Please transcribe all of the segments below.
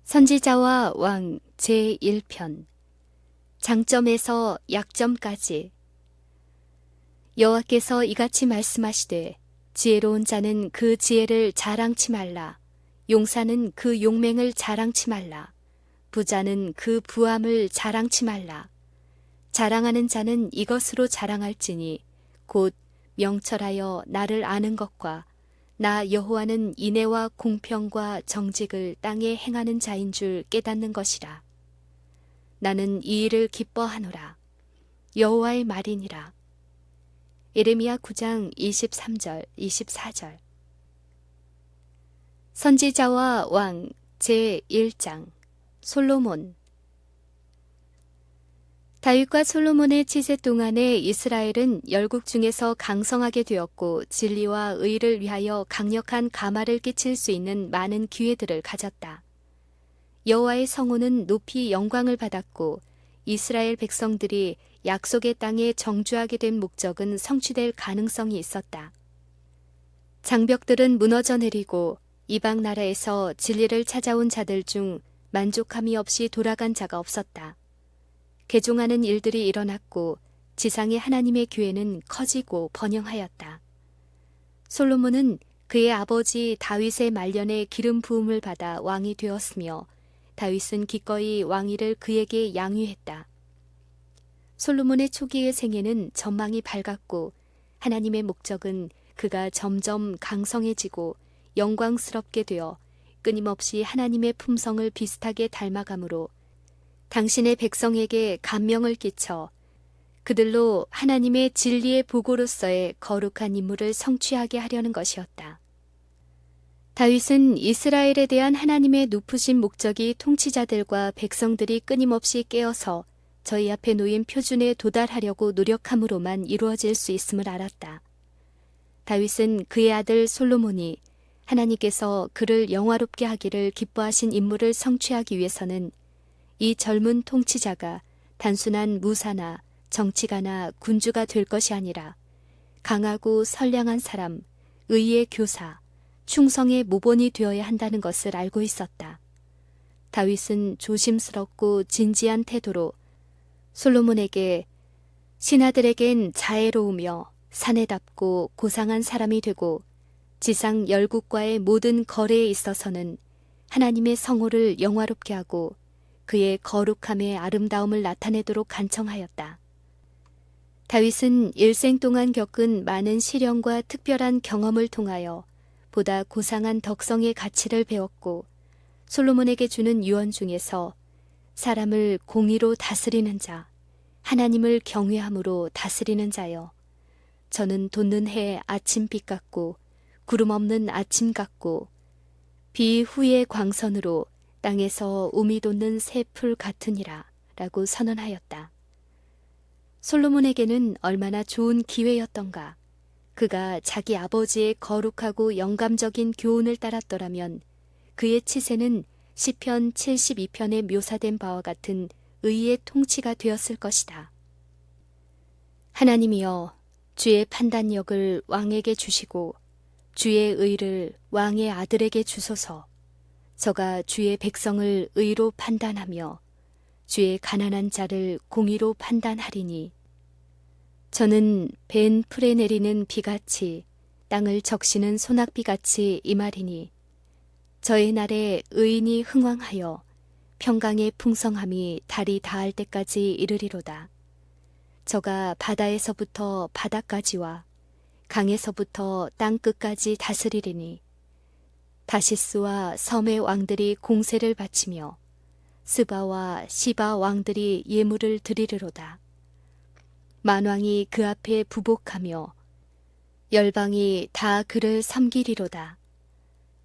선지자와 왕 제1편 장점에서 약점까지. 여호와께서 이같이 말씀하시되 지혜로운 자는 그 지혜를 자랑치 말라. 용사는 그 용맹을 자랑치 말라. 부자는 그 부함을 자랑치 말라. 자랑하는 자는 이것으로 자랑할지니 곧 명철하여 나를 아는 것과 나 여호와는 인애와 공평과 정직을 땅에 행하는 자인 줄 깨닫는 것이라. 나는 이 일을 기뻐하노라. 여호와의 말이니라. 예레미야 9장 23절 24절. 선지자와 왕 제1장 솔로몬. 다윗과 솔로몬의 치세 동안에 이스라엘은 열국 중에서 강성하게 되었고 진리와 의를 위하여 강력한 가마를 끼칠 수 있는 많은 기회들을 가졌다. 여호와의 성호는 높이 영광을 받았고 이스라엘 백성들이 약속의 땅에 정주하게 된 목적은 성취될 가능성이 있었다. 장벽들은 무너져 내리고 이방 나라에서 진리를 찾아온 자들 중 만족함이 없이 돌아간 자가 없었다. 개종하는 일들이 일어났고 지상의 하나님의 교회는 커지고 번영하였다. 솔로몬은 그의 아버지 다윗의 말년에 기름 부음을 받아 왕이 되었으며 다윗은 기꺼이 왕위를 그에게 양위했다. 솔로몬의 초기의 생애는 전망이 밝았고 하나님의 목적은 그가 점점 강성해지고 영광스럽게 되어 끊임없이 하나님의 품성을 비슷하게 닮아가므로 당신의 백성에게 감명을 끼쳐 그들로 하나님의 진리의 보고로서의 거룩한 임무를 성취하게 하려는 것이었다. 다윗은 이스라엘에 대한 하나님의 높으신 목적이 통치자들과 백성들이 끊임없이 깨어서 저희 앞에 놓인 표준에 도달하려고 노력함으로만 이루어질 수 있음을 알았다. 다윗은 그의 아들 솔로몬이 하나님께서 그를 영화롭게 하기를 기뻐하신 임무를 성취하기 위해서는 이 젊은 통치자가 단순한 무사나 정치가나 군주가 될 것이 아니라 강하고 선량한 사람, 의의 교사, 충성의 모본이 되어야 한다는 것을 알고 있었다. 다윗은 조심스럽고 진지한 태도로 솔로몬에게 신하들에겐 자애로우며 사내답고 고상한 사람이 되고 지상 열국과의 모든 거래에 있어서는 하나님의 성호를 영화롭게 하고 그의 거룩함의 아름다움을 나타내도록 간청하였다. 다윗은 일생 동안 겪은 많은 시련과 특별한 경험을 통하여 보다 고상한 덕성의 가치를 배웠고 솔로몬에게 주는 유언 중에서 사람을 공의로 다스리는 자, 하나님을 경외함으로 다스리는 자여. 저는 돋는 해 아침빛 같고 구름 없는 아침 같고 비 후의 광선으로 땅에서 우미 돋는 새 풀 같으니라 라고 선언하였다. 솔로몬에게는 얼마나 좋은 기회였던가. 그가 자기 아버지의 거룩하고 영감적인 교훈을 따랐더라면 그의 치세는 시편 72편에 묘사된 바와 같은 의의 통치가 되었을 것이다. 하나님이여, 주의 판단력을 왕에게 주시고 주의 의를 왕의 아들에게 주소서. 저가 주의 백성을 의로 판단하며 주의 가난한 자를 공의로 판단하리니 저는 벤 풀에 내리는 비같이 땅을 적시는 소낙비같이 임하리니 저의 날에 의인이 흥왕하여 평강의 풍성함이 달이 닿을 때까지 이르리로다. 저가 바다에서부터 바다까지와 강에서부터 땅끝까지 다스리리니 다시스와 섬의 왕들이 공세를 바치며 스바와 시바 왕들이 예물을 드리리로다. 만왕이 그 앞에 부복하며 열방이 다 그를 섬기리로다.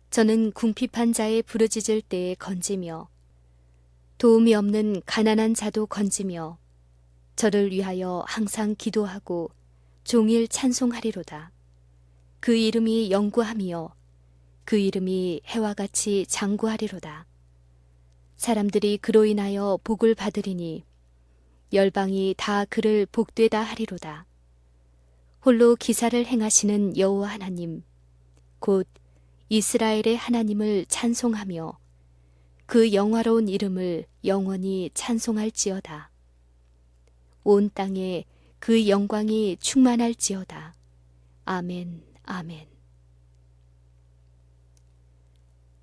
저는 궁핍한 자의 부르짖을 때에 건지며 도움이 없는 가난한 자도 건지며 저를 위하여 항상 기도하고 종일 찬송하리로다. 그 이름이 영구하며 그 이름이 해와 같이 장구하리로다. 사람들이 그로 인하여 복을 받으리니 열방이 다 그를 복되다 하리로다. 홀로 기사를 행하시는 여호와 하나님 곧 이스라엘의 하나님을 찬송하며 그 영화로운 이름을 영원히 찬송할지어다. 온 땅에 그 영광이 충만할지어다. 아멘, 아멘.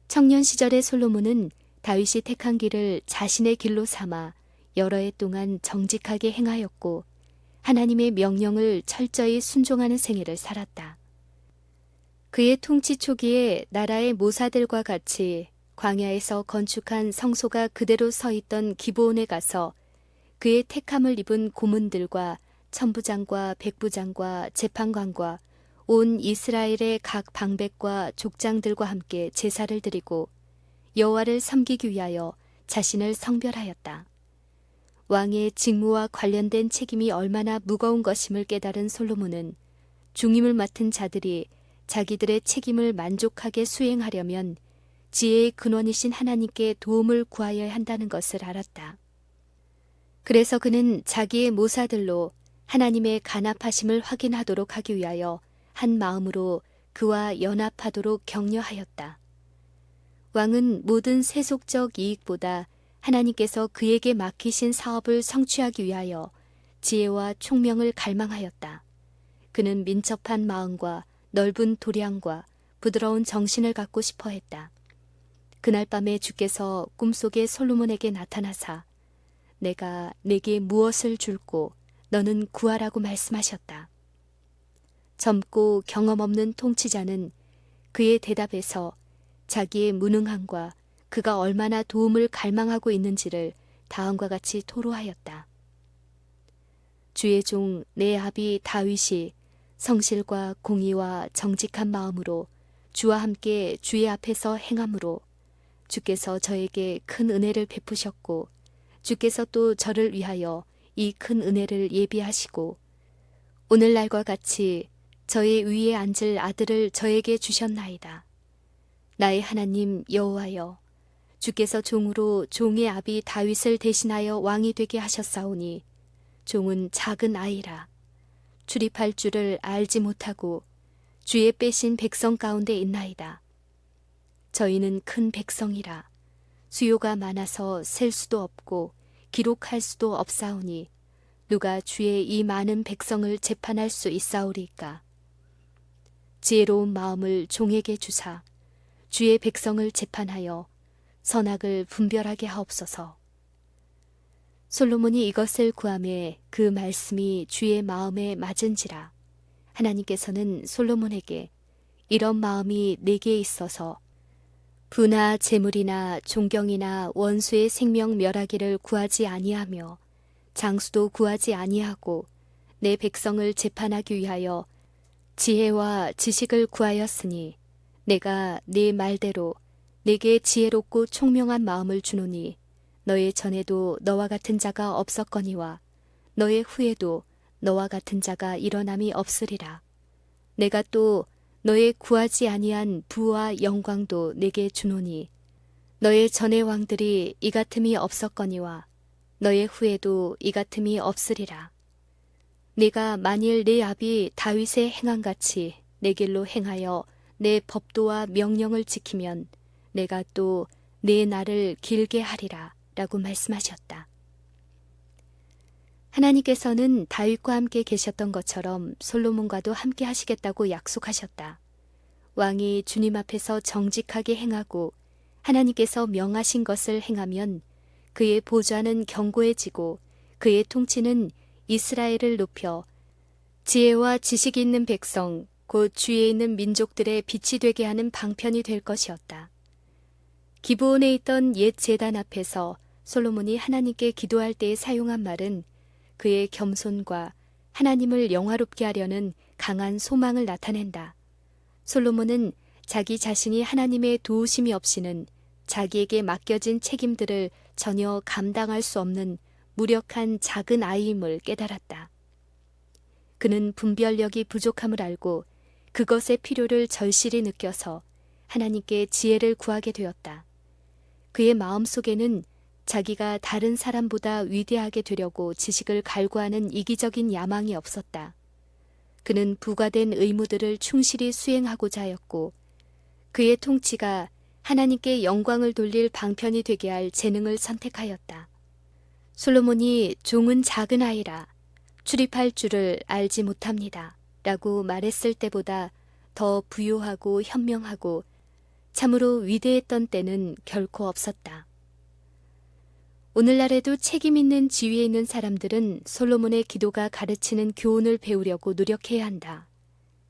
청년 시절의 솔로몬은 다윗이 택한 길을 자신의 길로 삼아 여러 해 동안 정직하게 행하였고 하나님의 명령을 철저히 순종하는 생애를 살았다. 그의 통치 초기에 나라의 모사들과 같이 광야에서 건축한 성소가 그대로 서 있던 기브온에 가서 그의 택함을 입은 고문들과 천부장과 백부장과 재판관과 온 이스라엘의 각 방백과 족장들과 함께 제사를 드리고 여호와를 섬기기 위하여 자신을 성별하였다. 왕의 직무와 관련된 책임이 얼마나 무거운 것임을 깨달은 솔로몬은 중임을 맡은 자들이 자기들의 책임을 만족하게 수행하려면 지혜의 근원이신 하나님께 도움을 구하여야 한다는 것을 알았다. 그래서 그는 자기의 모사들로 하나님의 간합하심을 확인하도록 하기 위하여 한 마음으로 그와 연합하도록 격려하였다. 왕은 모든 세속적 이익보다 하나님께서 그에게 맡기신 사업을 성취하기 위하여 지혜와 총명을 갈망하였다. 그는 민첩한 마음과 넓은 도량과 부드러운 정신을 갖고 싶어 했다. 그날 밤에 주께서 꿈속에 솔로몬에게 나타나사 내가 네게 무엇을 줄고 너는 구하라고 말씀하셨다. 젊고 경험 없는 통치자는 그의 대답에서 자기의 무능함과 그가 얼마나 도움을 갈망하고 있는지를 다음과 같이 토로하였다. 주의 종 내 아비 다윗이 성실과 공의와 정직한 마음으로 주와 함께 주의 앞에서 행함으로 주께서 저에게 큰 은혜를 베푸셨고 주께서 또 저를 위하여 이 큰 은혜를 예비하시고 오늘날과 같이 저의 위에 앉을 아들을 저에게 주셨나이다. 나의 하나님 여호와여, 주께서 종으로 종의 아비 다윗을 대신하여 왕이 되게 하셨사오니 종은 작은 아이라 출입할 줄을 알지 못하고 주의 빼신 백성 가운데 있나이다. 저희는 큰 백성이라 수요가 많아서 셀 수도 없고 기록할 수도 없사오니 누가 주의 이 많은 백성을 재판할 수 있사오리까. 지혜로운 마음을 종에게 주사 주의 백성을 재판하여 선악을 분별하게 하옵소서. 솔로몬이 이것을 구하매 그 말씀이 주의 마음에 맞은지라. 하나님께서는 솔로몬에게 이런 마음이 내게 있어서 부나 재물이나 존경이나 원수의 생명 멸하기를 구하지 아니하며 장수도 구하지 아니하고 내 백성을 재판하기 위하여 지혜와 지식을 구하였으니 내가 네 말대로 내게 지혜롭고 총명한 마음을 주노니 너의 전에도 너와 같은 자가 없었거니와 너의 후에도 너와 같은 자가 일어남이 없으리라. 내가 또 너의 구하지 아니한 부와 영광도 내게 주노니 너의 전의 왕들이 이 같음이 없었거니와 너의 후에도 이 같음이 없으리라. 네가 만일 내 아비 다윗의 행함같이 내 길로 행하여 내 법도와 명령을 지키면 내가 또 내 날을 길게 하리라 라고 말씀하셨다. 하나님께서는 다윗과 함께 계셨던 것처럼 솔로몬과도 함께 하시겠다고 약속하셨다. 왕이 주님 앞에서 정직하게 행하고 하나님께서 명하신 것을 행하면 그의 보좌는 견고해지고 그의 통치는 이스라엘을 높여 지혜와 지식이 있는 백성, 곧 주위에 있는 민족들의 빛이 되게 하는 방편이 될 것이었다. 기브온에 있던 옛 제단 앞에서 솔로몬이 하나님께 기도할 때에 사용한 말은 그의 겸손과 하나님을 영화롭게 하려는 강한 소망을 나타낸다. 솔로몬은 자기 자신이 하나님의 도우심이 없이는 자기에게 맡겨진 책임들을 전혀 감당할 수 없는 무력한 작은 아이임을 깨달았다. 그는 분별력이 부족함을 알고 그것의 필요를 절실히 느껴서 하나님께 지혜를 구하게 되었다. 그의 마음속에는 자기가 다른 사람보다 위대하게 되려고 지식을 갈구하는 이기적인 야망이 없었다. 그는 부과된 의무들을 충실히 수행하고자 하였고 그의 통치가 하나님께 영광을 돌릴 방편이 되게 할 재능을 선택하였다. 솔로몬이 종은 작은 아이라 출입할 줄을 알지 못합니다. 라고 말했을 때보다 더 부유하고 현명하고 참으로 위대했던 때는 결코 없었다. 오늘날에도 책임 있는 지위에 있는 사람들은 솔로몬의 기도가 가르치는 교훈을 배우려고 노력해야 한다.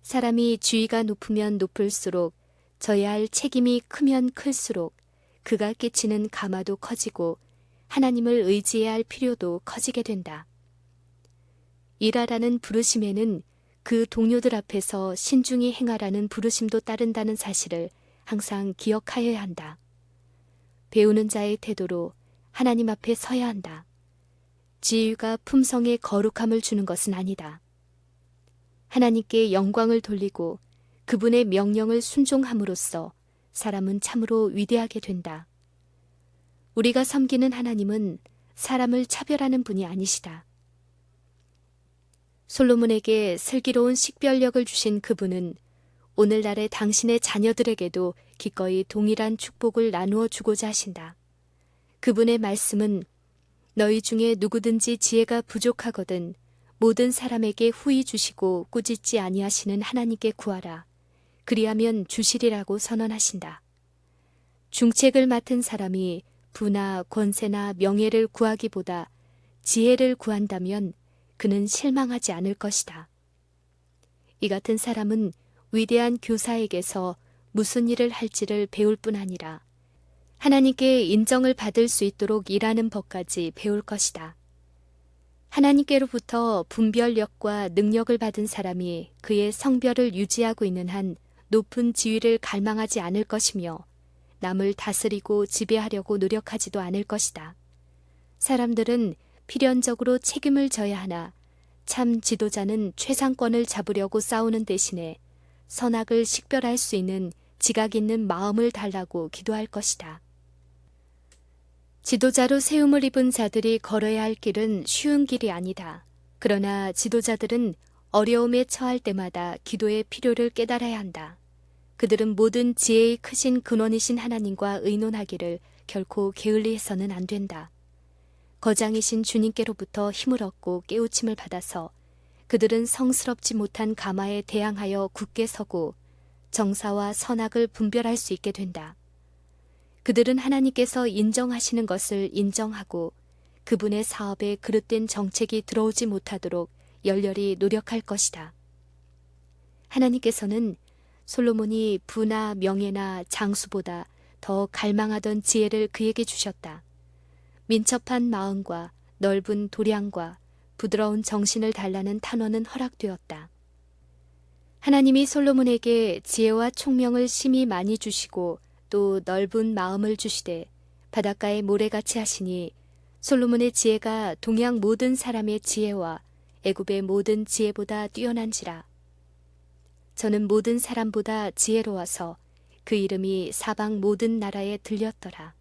사람이 지위가 높으면 높을수록 져야 할 책임이 크면 클수록 그가 끼치는 가마도 커지고 하나님을 의지해야 할 필요도 커지게 된다. 일하라는 부르심에는 그 동료들 앞에서 신중히 행하라는 부르심도 따른다는 사실을 항상 기억하여야 한다. 배우는 자의 태도로 하나님 앞에 서야 한다. 지위가 품성에 거룩함을 주는 것은 아니다. 하나님께 영광을 돌리고 그분의 명령을 순종함으로써 사람은 참으로 위대하게 된다. 우리가 섬기는 하나님은 사람을 차별하는 분이 아니시다. 솔로몬에게 슬기로운 식별력을 주신 그분은 오늘날의 당신의 자녀들에게도 기꺼이 동일한 축복을 나누어 주고자 하신다. 그분의 말씀은 너희 중에 누구든지 지혜가 부족하거든 모든 사람에게 후히 주시고 꾸짖지 아니하시는 하나님께 구하라. 그리하면 주시리라고 선언하신다. 중책을 맡은 사람이 부나 권세나 명예를 구하기보다 지혜를 구한다면 그는 실망하지 않을 것이다. 이 같은 사람은 위대한 교사에게서 무슨 일을 할지를 배울 뿐 아니라 하나님께 인정을 받을 수 있도록 일하는 법까지 배울 것이다. 하나님께로부터 분별력과 능력을 받은 사람이 그의 성별을 유지하고 있는 한 높은 지위를 갈망하지 않을 것이며 남을 다스리고 지배하려고 노력하지도 않을 것이다. 사람들은 필연적으로 책임을 져야 하나 참 지도자는 최상권을 잡으려고 싸우는 대신에 선악을 식별할 수 있는 지각 있는 마음을 달라고 기도할 것이다. 지도자로 세움을 입은 자들이 걸어야 할 길은 쉬운 길이 아니다. 그러나 지도자들은 어려움에 처할 때마다 기도의 필요를 깨달아야 한다. 그들은 모든 지혜의 크신 근원이신 하나님과 의논하기를 결코 게을리해서는 안 된다. 거장이신 주님께로부터 힘을 얻고 깨우침을 받아서 그들은 성스럽지 못한 가마에 대항하여 굳게 서고 정사와 선악을 분별할 수 있게 된다. 그들은 하나님께서 인정하시는 것을 인정하고 그분의 사업에 그릇된 정책이 들어오지 못하도록 열렬히 노력할 것이다. 하나님께서는 솔로몬이 부나 명예나 장수보다 더 갈망하던 지혜를 그에게 주셨다. 민첩한 마음과 넓은 도량과 부드러운 정신을 달라는 탄원은 허락되었다. 하나님이 솔로몬에게 지혜와 총명을 심히 많이 주시고 또 넓은 마음을 주시되 바닷가의 모래같이 하시니 솔로몬의 지혜가 동양 모든 사람의 지혜와 애굽의 모든 지혜보다 뛰어난지라. 저는 모든 사람보다 지혜로워서 그 이름이 사방 모든 나라에 들렸더라.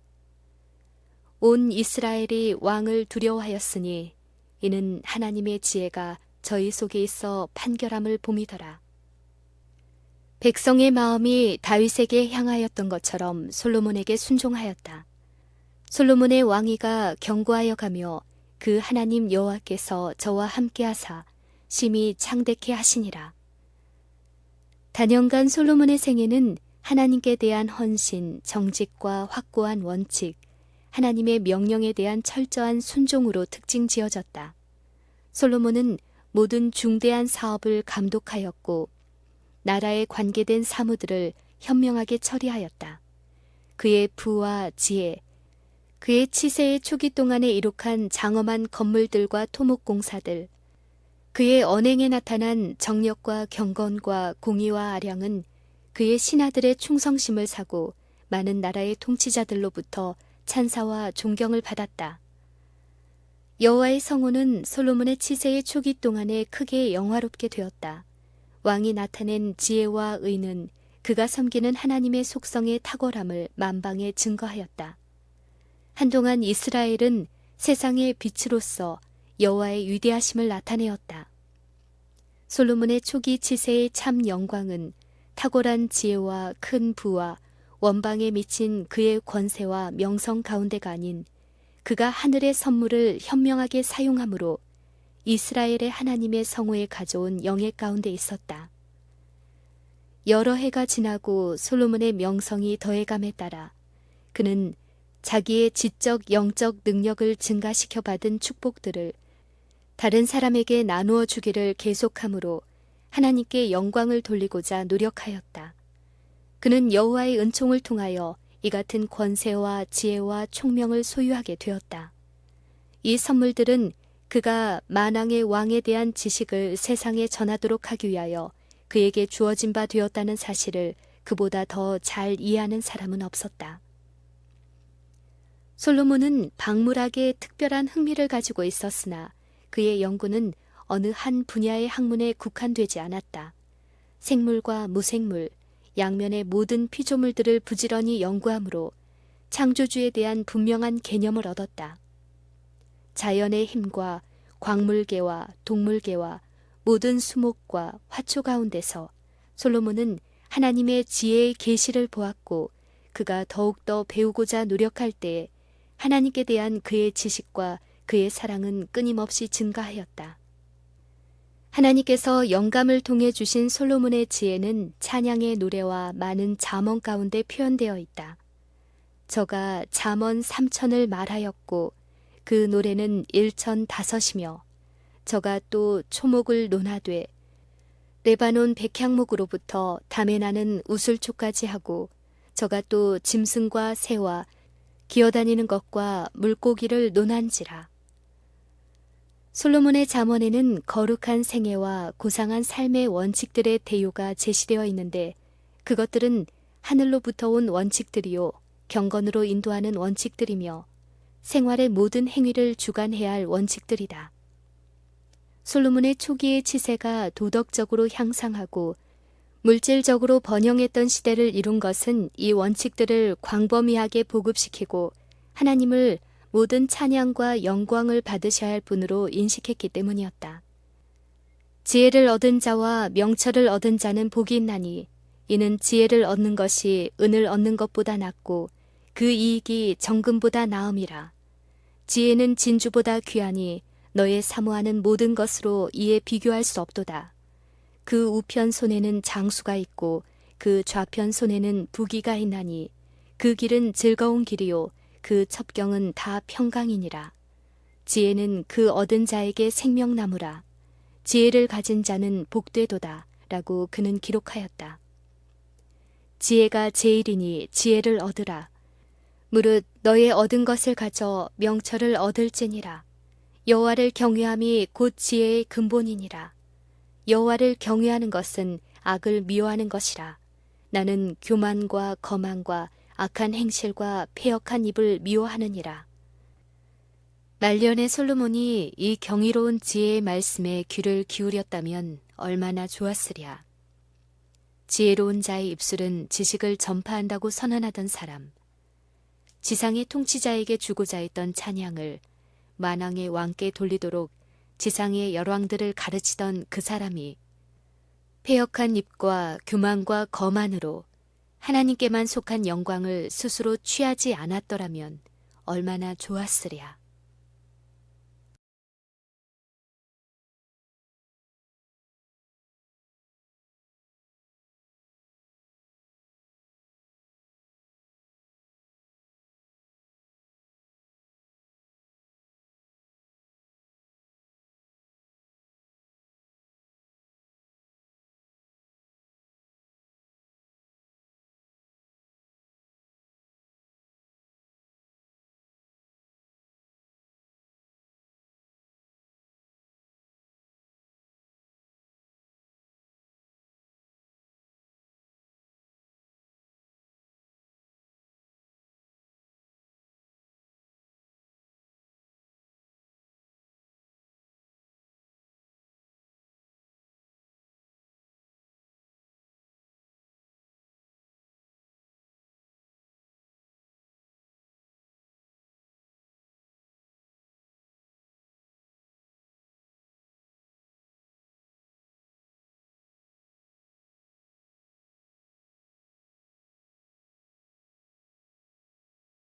온 이스라엘이 왕을 두려워하였으니 이는 하나님의 지혜가 저희 속에 있어 판결함을 봄이더라. 백성의 마음이 다윗에게 향하였던 것처럼 솔로몬에게 순종하였다. 솔로몬의 왕위가 견고하여 가며 그 하나님 여호와께서 저와 함께하사 심히 창대케 하시니라. 단연간 솔로몬의 생애는 하나님께 대한 헌신, 정직과 확고한 원칙, 하나님의 명령에 대한 철저한 순종으로 특징 지어졌다. 솔로몬은 모든 중대한 사업을 감독하였고 나라에 관계된 사무들을 현명하게 처리하였다. 그의 부와 지혜, 그의 치세의 초기 동안에 이룩한 장엄한 건물들과 토목공사들, 그의 언행에 나타난 정력과 경건과 공의와 아량은 그의 신하들의 충성심을 사고 많은 나라의 통치자들로부터 찬사와 존경을 받았다. 여호와의 성호는 솔로몬의 치세의 초기 동안에 크게 영화롭게 되었다. 왕이 나타낸 지혜와 의는 그가 섬기는 하나님의 속성의 탁월함을 만방에 증거하였다. 한동안 이스라엘은 세상의 빛으로서 여호와의 위대하심을 나타내었다. 솔로몬의 초기 치세의 참 영광은 탁월한 지혜와 큰 부와 원방에 미친 그의 권세와 명성 가운데가 아닌 그가 하늘의 선물을 현명하게 사용함으로 이스라엘의 하나님의 성호에 가져온 영예 가운데 있었다. 여러 해가 지나고 솔로몬의 명성이 더해감에 따라 그는 자기의 지적 영적 능력을 증가시켜 받은 축복들을 다른 사람에게 나누어 주기를 계속함으로 하나님께 영광을 돌리고자 노력하였다. 그는 여호와의 은총을 통하여 이 같은 권세와 지혜와 총명을 소유하게 되었다. 이 선물들은 그가 만왕의 왕에 대한 지식을 세상에 전하도록 하기 위하여 그에게 주어진 바 되었다는 사실을 그보다 더 잘 이해하는 사람은 없었다. 솔로몬은 박물학에 특별한 흥미를 가지고 있었으나 그의 연구는 어느 한 분야의 학문에 국한되지 않았다. 생물과 무생물, 양면의 모든 피조물들을 부지런히 연구함으로 창조주에 대한 분명한 개념을 얻었다. 자연의 힘과 광물계와 동물계와 모든 수목과 화초 가운데서 솔로몬은 하나님의 지혜의 계시를 보았고 그가 더욱더 배우고자 노력할 때에 하나님께 대한 그의 지식과 그의 사랑은 끊임없이 증가하였다. 하나님께서 영감을 통해 주신 솔로몬의 지혜는 찬양의 노래와 많은 잠언 가운데 표현되어 있다. 저가 잠언 3천을 말하였고 그 노래는 1,005이며 저가 또 초목을 논하되 레바논 백향목으로부터 담에 나는 우슬초까지 하고 저가 또 짐승과 새와 기어다니는 것과 물고기를 논한지라. 솔로몬의 잠언에는 거룩한 생애와 고상한 삶의 원칙들의 대요가 제시되어 있는데 그것들은 하늘로부터 온 원칙들이요 경건으로 인도하는 원칙들이며 생활의 모든 행위를 주관해야 할 원칙들이다. 솔로몬의 초기의 치세가 도덕적으로 향상하고 물질적으로 번영했던 시대를 이룬 것은 이 원칙들을 광범위하게 보급시키고 하나님을 모든 찬양과 영광을 받으셔야 할 분으로 인식했기 때문이었다. 지혜를 얻은 자와 명철을 얻은 자는 복이 있나니 이는 지혜를 얻는 것이 은을 얻는 것보다 낫고 그 이익이 정금보다 나음이라. 지혜는 진주보다 귀하니 너의 사모하는 모든 것으로 이에 비교할 수 없도다. 그 우편 손에는 장수가 있고 그 좌편 손에는 부귀가 있나니 그 길은 즐거운 길이요 그 첩경은 다 평강이니라. 지혜는 그 얻은 자에게 생명나무라. 지혜를 가진 자는 복되도다 라고 그는 기록하였다. 지혜가 제일이니 지혜를 얻으라. 무릇 너의 얻은 것을 가져 명철을 얻을지니라. 여호와를 경외함이 곧 지혜의 근본이니라. 여호와를 경외하는 것은 악을 미워하는 것이라. 나는 교만과 거만과 악한 행실과 패역한 입을 미워하느니라. 말년의 솔로몬이 이 경이로운 지혜의 말씀에 귀를 기울였다면 얼마나 좋았으랴. 지혜로운 자의 입술은 지식을 전파한다고 선언하던 사람, 지상의 통치자에게 주고자 했던 찬양을 만왕의 왕께 돌리도록 지상의 열왕들을 가르치던 그 사람이 패역한 입과 교만과 거만으로 하나님께만 속한 영광을 스스로 취하지 않았더라면 얼마나 좋았으랴.